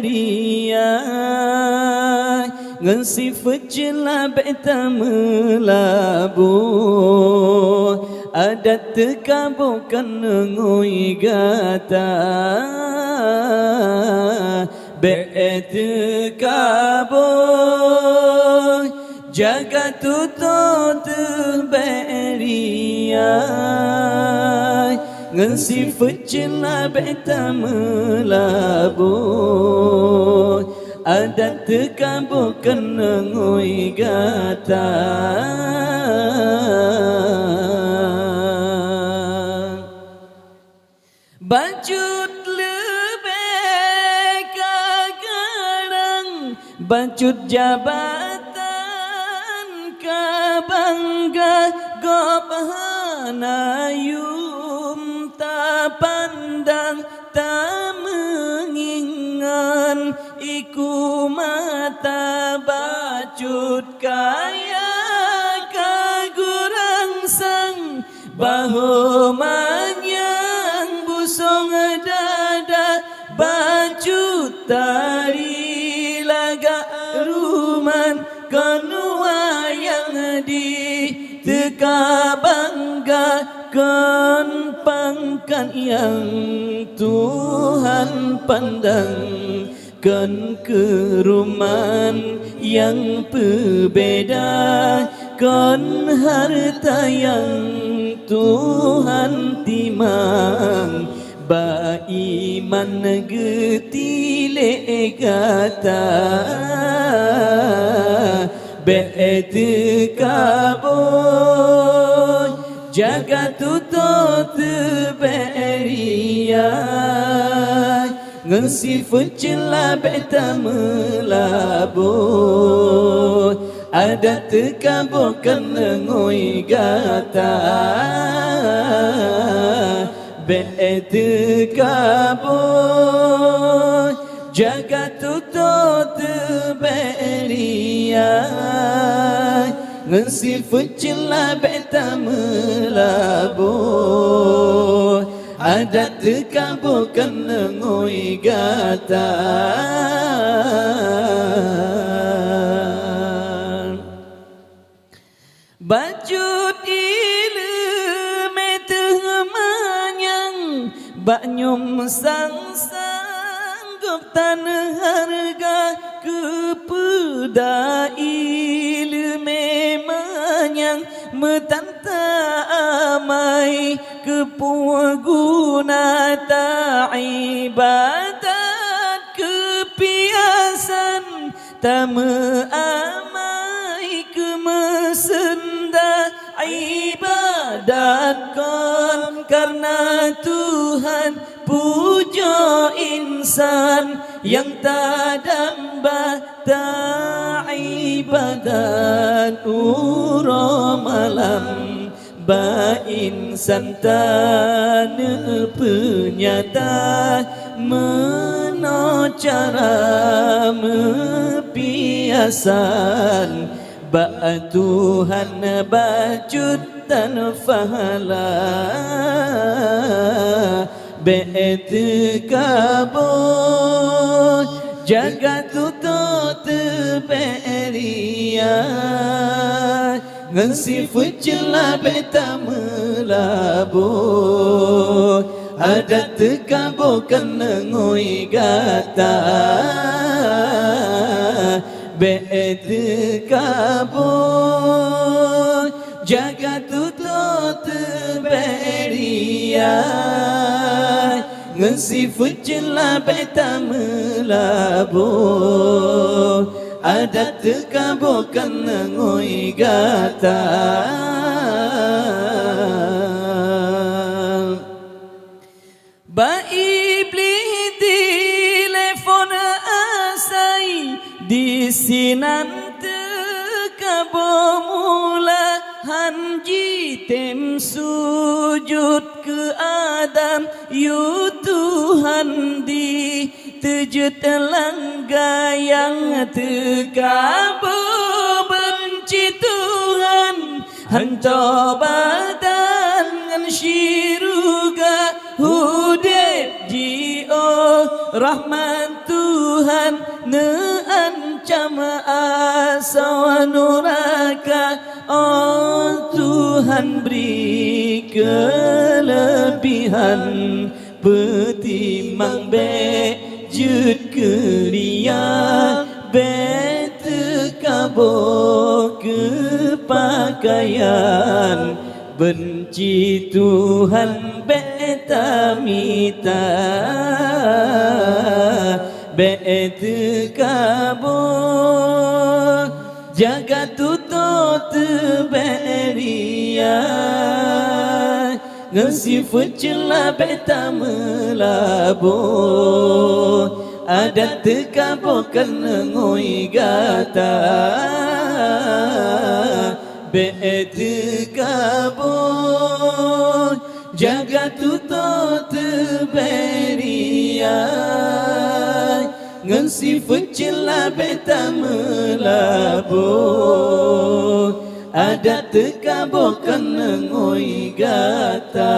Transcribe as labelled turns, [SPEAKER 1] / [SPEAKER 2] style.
[SPEAKER 1] beria ngesifat jela beta melabu adat tekabukan ngoi gata bet kabo jaga tutut beria ngesifat jela beta melabu adat tekabukan ngoi gata bacut lebih kagarang bacut jabatan kabangga gophanayum tak pandang tak mengingan iku mata bacut kaya kagurang sang bahu manyang busong dada bacut tari laga ruman kenua yang di teka banggakan pangkat yang Tuhan pandang kan keruman yang berbeda kan harta yang Tuhan timang ba iman getile gata bet kaboy jaga tutut beria ngesifat jela beta melabu adat tekabukan ngoi gata bet kaboy jaga tutut beria ngesifat jela beta melabu adat tekabukan ngoi gata bacut ilmu manyang banyum sang sanggup tanah harga kepeda ilmu manyang metanta amai kepuah guna ibadat kepiasan tama amai kemesenda ibadat kon karena Tuhan puja insan yang tak damba tak ibadat ura malam ba insan tanah penyata meno cara mepiasan ba Tuhan bacut tan fahala bet kaboy jaga tutut beria ngesifat jela beta melabu adat tekabukan ngoi gata bet kaboy jaga tutut beria ngesifat jela beta melabu adat tekabukan ngoi gata ba iblis telepon asai di sinan tekabomula hanji tem sujud ke Adam yu Tuhan di tejut langga yang tekabu benci Tuhan hanto badan ngan syiruga hudib jio rahmat Tuhan sawanuraka. Oh Tuhan beri kelebihan petimbang bejut keria betekabo kepakaian benci Tuhan betamita betekabo jaga tutut beria ngesifut celah beta melabo ada tekabo kena ngoi gata betekabo jaga tutut beria ngesifut celah beta melabo ada tekabo kena ngoi gata